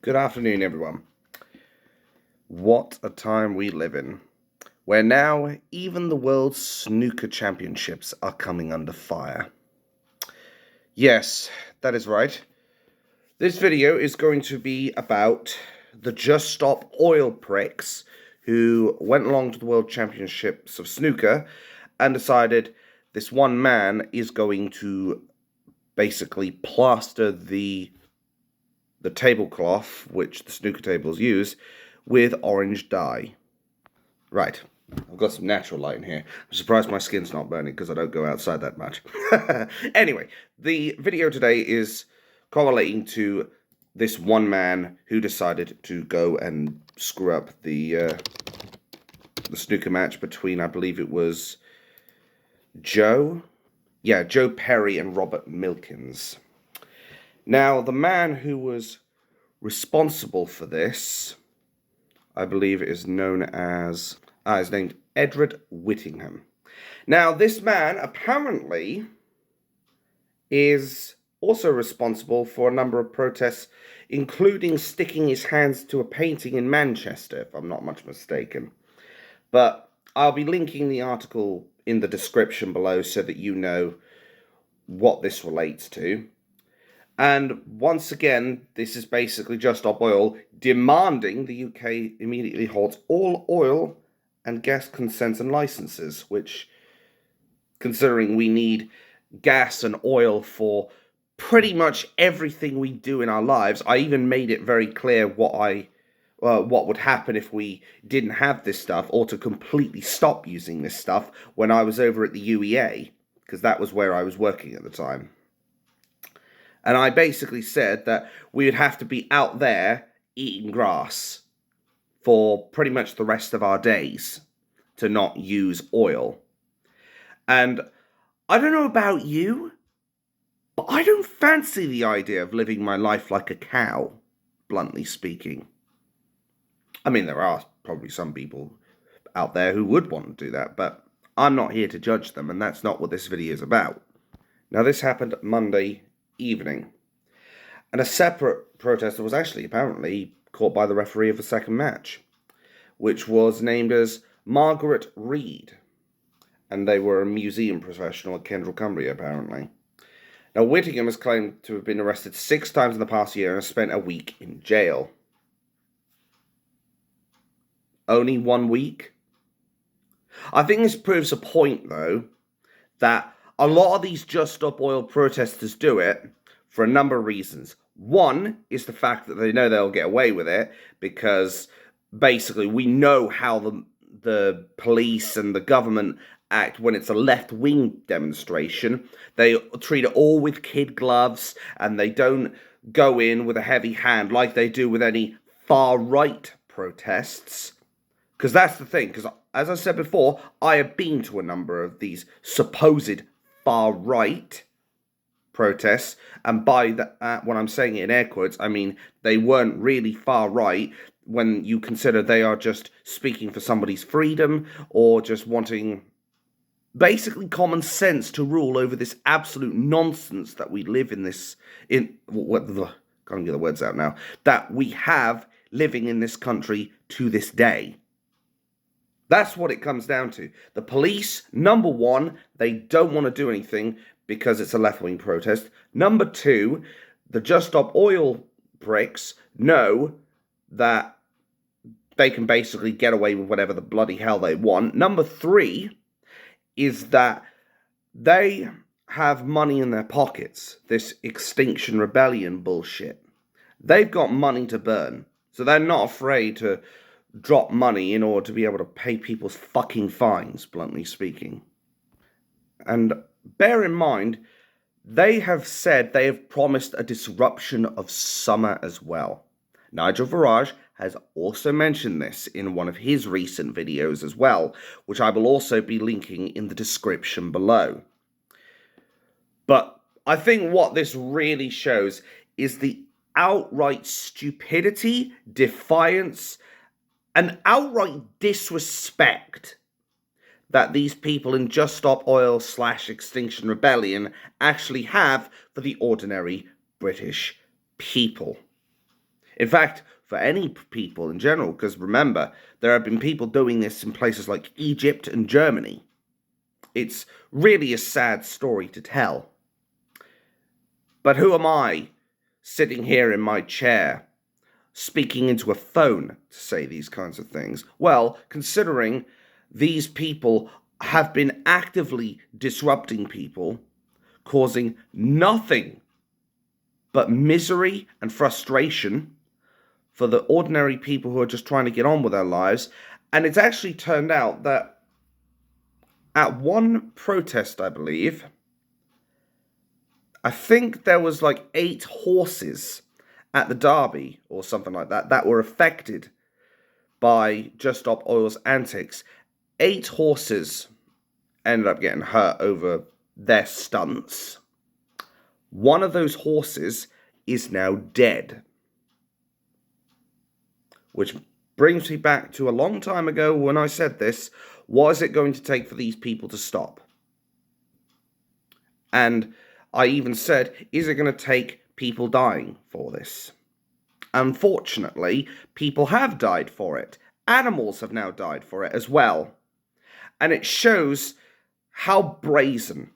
Good afternoon, everyone. What a time we live in, where now even the World Snooker Championships are coming under fire. Yes, that is right. This video is going to be about the Just Stop Oil pricks who went along to the World Championships of Snooker and decided this one man is going to basically plaster the tablecloth, which the snooker tables use, with orange dye. Right, I've got some natural light in here. I'm surprised my skin's not burning because I don't go outside that much. Anyway, the video today is correlating to this one man who decided to go and screw up the snooker match between, I believe it was Joe Perry and Robert Milkins. Now, the man who was responsible for this, I believe, is known as, is named Edward Whittingham. Now, this man apparently is also responsible for a number of protests, including sticking his hands to a painting in Manchester, if I'm not much mistaken. But I'll be linking the article in the description below so that you know what this relates to. And once again, this is basically Just Stop Oil demanding the UK immediately halt all oil and gas consents and licenses, which, considering we need gas and oil for pretty much everything we do in our lives, I even made it very clear what would happen if we didn't have this stuff, or to completely stop using this stuff when I was over at the UEA, because that was where I was working at the time. And I basically said that we would have to be out there eating grass for pretty much the rest of our days to not use oil. And I don't know about you, but I don't fancy the idea of living my life like a cow, bluntly speaking. I mean, there are probably some people out there who would want to do that, but I'm not here to judge them, and that's not what this video is about. Now, this happened Monday evening, and a separate protester was actually apparently caught by the referee of the second match, which was named as Margaret Reed, and they were a museum professional at Kendal, Cumbria, apparently. Now, Whittingham has claimed to have been arrested 6 times in the past year and has spent a week in jail. Only 1 week? I think this proves a point, though, that a lot of these Just Stop Oil protesters do it for a number of reasons. One is the fact that they know they'll get away with it because basically we know how the police and the government act when it's a left-wing demonstration. They treat it all with kid gloves and they don't go in with a heavy hand like they do with any far-right protests. Because that's the thing, because as I said before, I have been to a number of these supposed far-right protests, and by that, when I'm saying it in air quotes, I mean they weren't really far-right when you consider they are just speaking for somebody's freedom or just wanting basically common sense to rule over this absolute nonsense that we live in can't get the words out now, that we have living in this country to this day. That's what it comes down to. The police, number one, they don't want to do anything because it's a left-wing protest. Number two, the Just Stop Oil pricks know that they can basically get away with whatever the bloody hell they want. Number three is that they have money in their pockets, this Extinction Rebellion bullshit. They've got money to burn, so they're not afraid to drop money in order to be able to pay people's fucking fines, bluntly speaking. And bear in mind, they have said they have promised a disruption of summer as well. Nigel Farage has also mentioned this in one of his recent videos as well, which I will also be linking in the description below. But I think what this really shows is the outright stupidity, defiance, and outright disrespect that these people in Just Stop Oil / Extinction Rebellion actually have for the ordinary British people. In fact, for any people in general, because remember, there have been people doing this in places like Egypt and Germany. It's really a sad story to tell. But who am I, sitting here in my chair, speaking into a phone to say these kinds of things? Well, considering these people have been actively disrupting people, causing nothing but misery and frustration for the ordinary people who are just trying to get on with their lives. And it's actually turned out that at one protest, I believe, I think there was like 8 horses at the Derby or something like that that were affected by Just Stop Oil's antics. 8 horses ended up getting hurt over their stunts. One of those horses is now dead. Which brings me back to a long time ago when I said this. What is it going to take for these people to stop? And I even said, is it going to take people dying for this? Unfortunately, people have died for it. Animals have now died for it as well. And it shows how brazen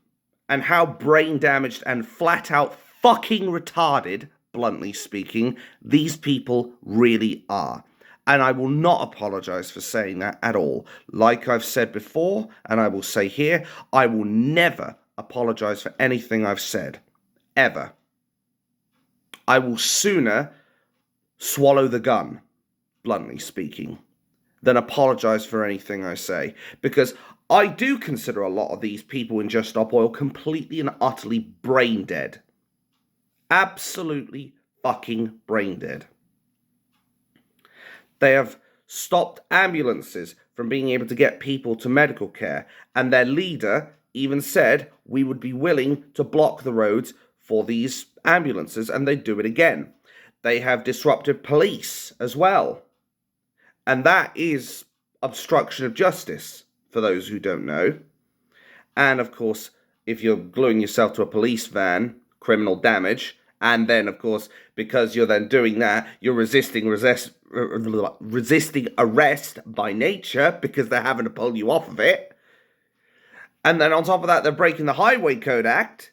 and how brain damaged and flat out fucking retarded, bluntly speaking, these people really are. And I will not apologize for saying that at all. Like I've said before, and I will say here, I will never apologize for anything I've said. Ever. I will sooner swallow the gun, bluntly speaking, than apologize for anything I say. Because I do consider a lot of these people in Just Stop Oil completely and utterly brain dead. Absolutely fucking brain dead. They have stopped ambulances from being able to get people to medical care, and their leader even said we would be willing to block the roads for these ambulances, and they'd do it again. They have disrupted police as well, and that is obstruction of justice, for those who don't know. And of course, if you're gluing yourself to a police van, criminal damage, and then of course, because you're then doing that, you're resisting arrest by nature because they're having to pull you off of it. And then on top of that, they're breaking the Highway Code Act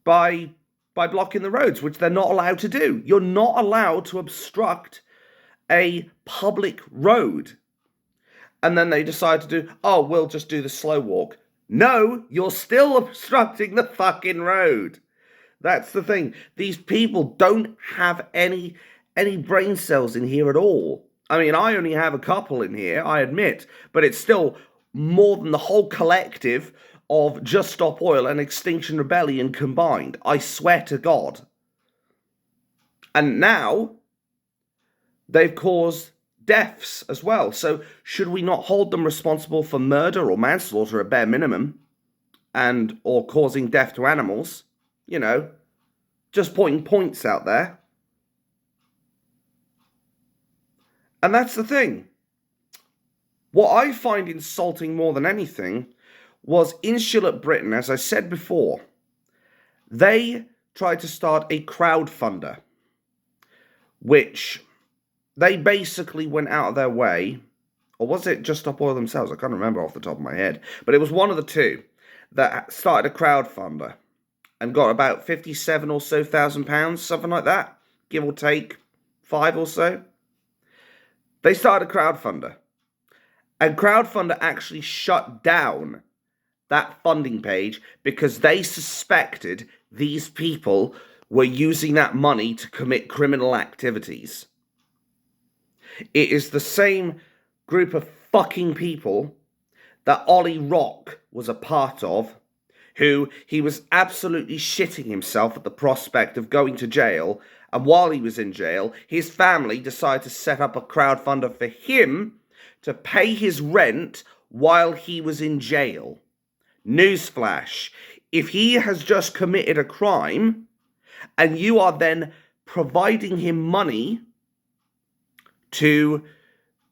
by blocking the roads, which they're not allowed to do. You're not allowed to obstruct a public road. And then they decide to do, oh, we'll just do the slow walk. No, you're still obstructing the fucking road. That's the thing. These people don't have any brain cells in here at all. I mean, I only have a couple in here, I admit, but it's still more than the whole collective of Just Stop Oil and Extinction Rebellion combined. I swear to God. And now they've caused deaths as well. So should we not hold them responsible for murder or manslaughter at bare minimum, and or causing death to animals? You know, just pointing points out there. And that's the thing. What I find insulting more than anything was Insular Britain, as I said before. They tried to start a crowdfunder, which they basically went out of their way, or was it Just Stop Oil themselves? I can't remember off the top of my head, but it was one of the two that started a crowdfunder and got about 57 or so thousand pounds, something like that, give or take 5 or so. They started a crowdfunder, and crowdfunder actually shut down that funding page because they suspected these people were using that money to commit criminal activities. It is the same group of fucking people that Ollie Rock was a part of, who he was absolutely shitting himself at the prospect of going to jail, and while he was in jail, his family decided to set up a crowdfunder for him to pay his rent while he was in jail. Newsflash, if he has just committed a crime, and you are then providing him money to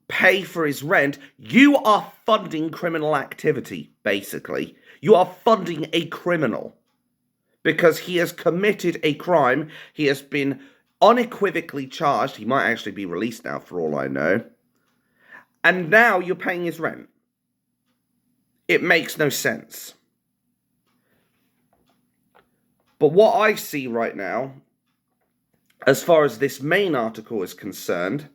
pay for his rent, you are funding criminal activity, basically. You are funding a criminal because he has committed a crime. He has been unequivocally charged. He might actually be released now, for all I know. And now you're paying his rent. It makes no sense. But what I see right now, as far as this main article is concerned,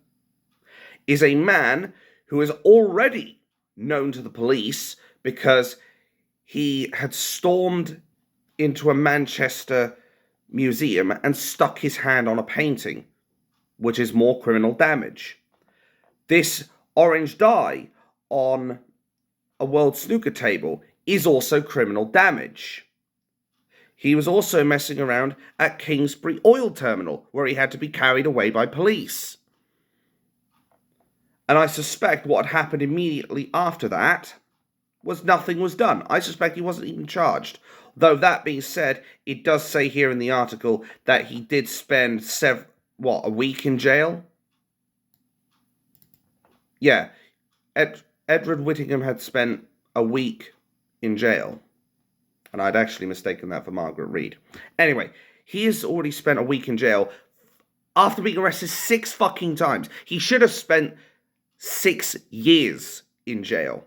is a man who is already known to the police because he had stormed into a Manchester museum and stuck his hand on a painting, which is more criminal damage. This orange dye on a world snooker table is also criminal damage. He was also messing around at Kingsbury Oil Terminal, where he had to be carried away by police. And I suspect what had happened immediately after that was nothing was done. I suspect he wasn't even charged. Though that being said, it does say here in the article that he did spend a week in jail? Yeah, Edward Whittingham had spent a week in jail. And I'd actually mistaken that for Margaret Reed. Anyway, he has already spent a week in jail after being arrested 6 fucking times. He should have spent 6 years in jail.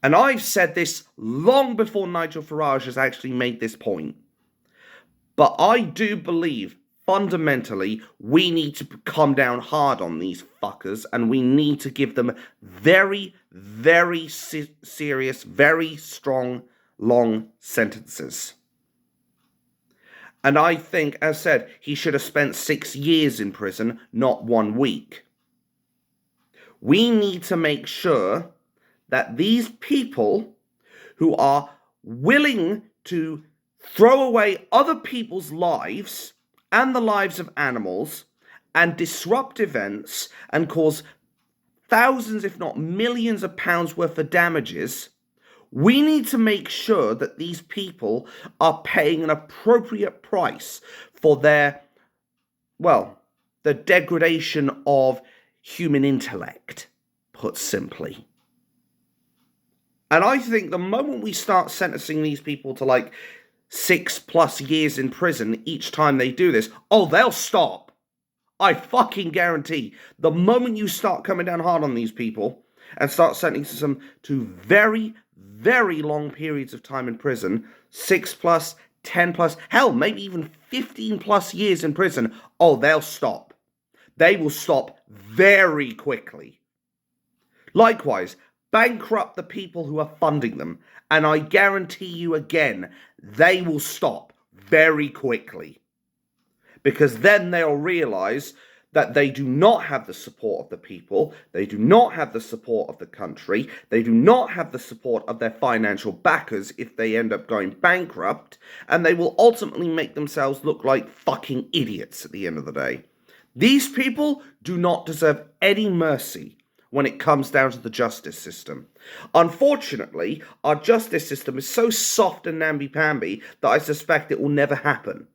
And I've said this long before Nigel Farage has actually made this point. But I do believe, fundamentally, we need to come down hard on these fuckers, and we need to give them very, very serious, very strong, long sentences. And I think, as said, he should have spent 6 years in prison, not 1 week. We need to make sure that these people who are willing to throw away other people's lives and the lives of animals and disrupt events and cause thousands, if not millions of pounds worth of damages, we need to make sure that these people are paying an appropriate price for the degradation of human intellect, put simply. And I think the moment we start sentencing these people to 6+ years in prison each time they do this, they'll stop. I fucking guarantee. The moment you start coming down hard on these people and start sentencing them to very, very long periods of time in prison, 6+, 10+, hell, maybe even 15+ years in prison, they'll stop. They will stop very quickly. Likewise, bankrupt the people who are funding them, and I guarantee you again, they will stop very quickly. Because then they'll realise that they do not have the support of the people, they do not have the support of the country, they do not have the support of their financial backers if they end up going bankrupt, and they will ultimately make themselves look like fucking idiots at the end of the day. These people do not deserve any mercy when it comes down to the justice system. Unfortunately, our justice system is so soft and namby-pamby that I suspect it will never happen.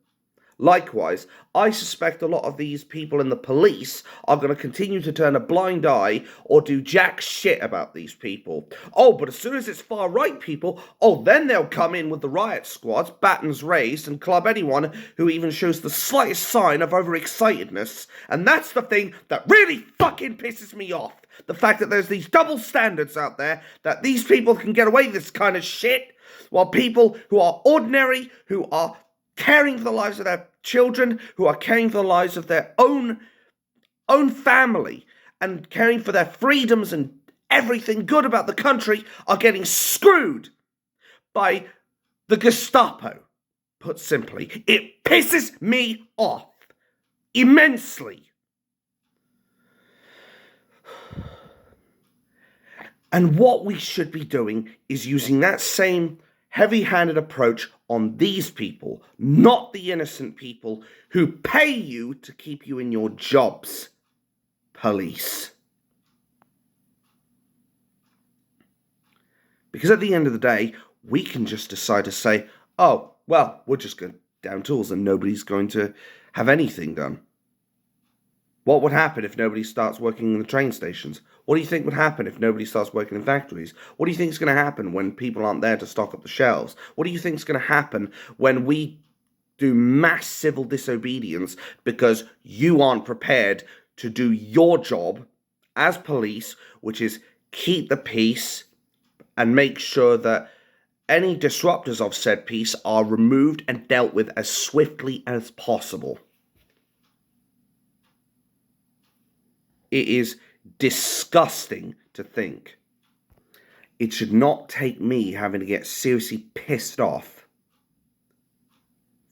Likewise, I suspect a lot of these people in the police are going to continue to turn a blind eye or do jack shit about these people. But as soon as it's far-right people, then they'll come in with the riot squads, batons raised, and club anyone who even shows the slightest sign of overexcitedness. And that's the thing that really fucking pisses me off. The fact that there's these double standards out there, that these people can get away with this kind of shit, while people who are ordinary, who are caring for the lives of their children, who are caring for the lives of their own family, and caring for their freedoms and everything good about the country, are getting screwed by the Gestapo, put simply. It pisses me off immensely. And what we should be doing is using that same heavy-handed approach on these people, not the innocent people who pay you to keep you in your jobs, police. Because at the end of the day, we can just decide to say, we're just going down tools and nobody's going to have anything done. What would happen if nobody starts working in the train stations? What do you think would happen if nobody starts working in factories? What do you think is going to happen when people aren't there to stock up the shelves? What do you think is going to happen when we do mass civil disobedience because you aren't prepared to do your job as police, which is keep the peace and make sure that any disruptors of said peace are removed and dealt with as swiftly as possible. It is disgusting to think. It should not take me having to get seriously pissed off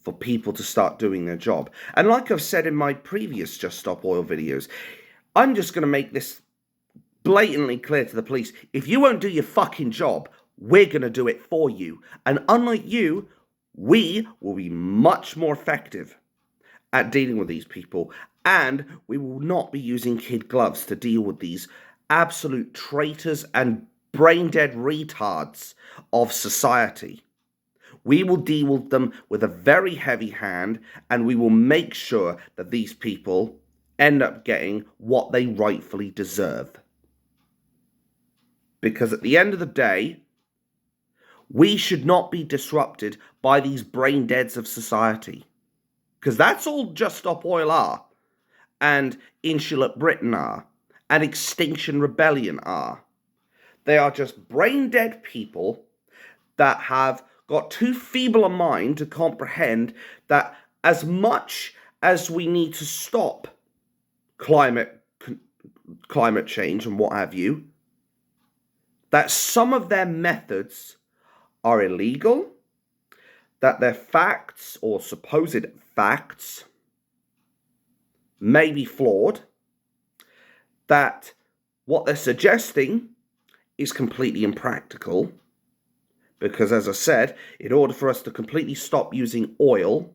for people to start doing their job. And like I've said in my previous Just Stop Oil videos, I'm just going to make this blatantly clear to the police. If you won't do your fucking job, we're going to do it for you. And unlike you, we will be much more effective at dealing with these people. And we will not be using kid gloves to deal with these absolute traitors and brain-dead retards of society. We will deal with them with a very heavy hand, and we will make sure that these people end up getting what they rightfully deserve. Because at the end of the day, we should not be disrupted by these brain deads of society. Because that's all Just Stop Oil are, and Insular Britain are, and Extinction Rebellion are. They are just brain dead people that have got too feeble a mind to comprehend that as much as we need to stop climate change and what have you, that some of their methods are illegal, that their facts or supposed facts may be flawed, that what they're suggesting is completely impractical, because as I said, in order for us to completely stop using oil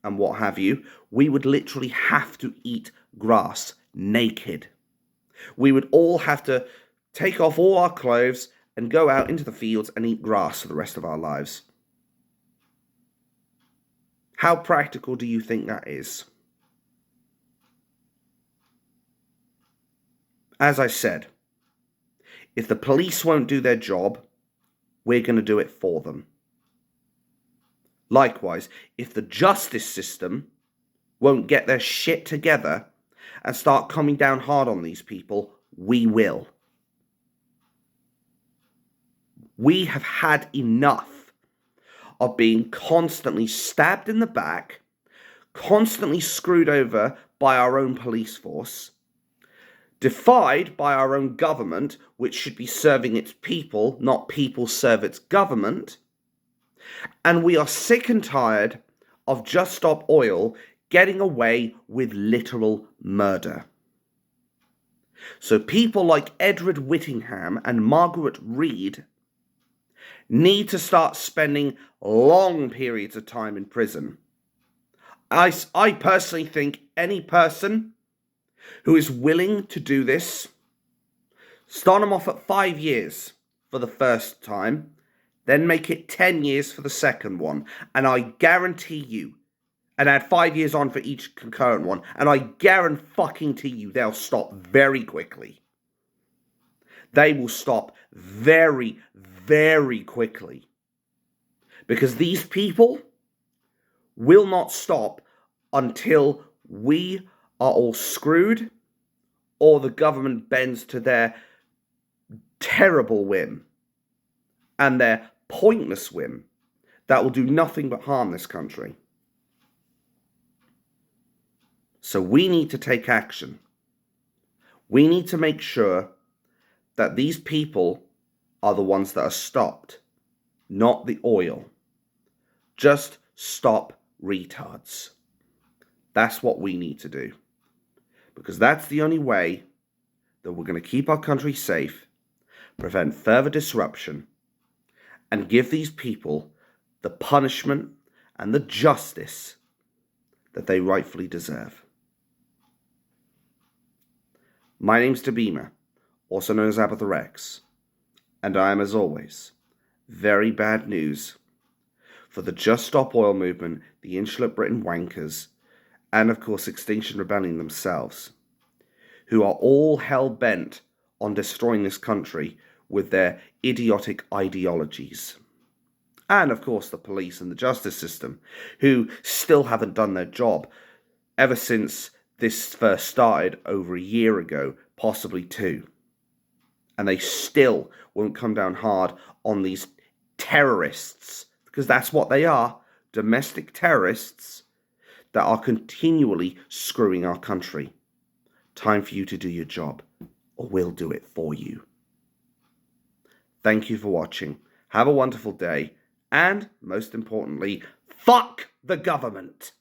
and what have you, we would literally have to eat grass naked. We would all have to take off all our clothes and go out into the fields and eat grass for the rest of our lives. How practical do you think that is? As I said, if the police won't do their job, we're going to do it for them. Likewise, if the justice system won't get their shit together and start coming down hard on these people, we will. We have had enough of being constantly stabbed in the back, constantly screwed over by our own police force, defied by our own government, which should be serving its people, not people serve its government. And we are sick and tired of Just Stop Oil getting away with literal murder. So people like Edward Whittingham and Margaret Reed need to start spending long periods of time in prison. I personally think any person who is willing to do this, start them off at 5 years for the first time, then make it 10 years for the second one, and I guarantee you, and add 5 years on for each concurrent one, and I guarantee you they'll stop very quickly. They will stop very, very quickly. Because these people will not stop until we are all screwed or the government bends to their terrible whim and their pointless whim that will do nothing but harm this country. So we need to take action. We need to make sure that these people are the ones that are stopped, not the oil. Just stop retards. That's what we need to do. Because that's the only way that we're going to keep our country safe, prevent further disruption, and give these people the punishment and the justice that they rightfully deserve. My name's Tabima, also known as Abatha Rex, and I am, as always, very bad news for the Just Stop Oil movement, the Insular Britain wankers, and of course Extinction Rebellion themselves, who are all hell-bent on destroying this country with their idiotic ideologies. And, of course, the police and the justice system, who still haven't done their job ever since this first started over a year ago, possibly two. And they still won't come down hard on these terrorists, because that's what they are, domestic terrorists that are continually screwing our country. Time for you to do your job, or we'll do it for you. Thank you for watching. Have a wonderful day. And, most importantly, fuck the government.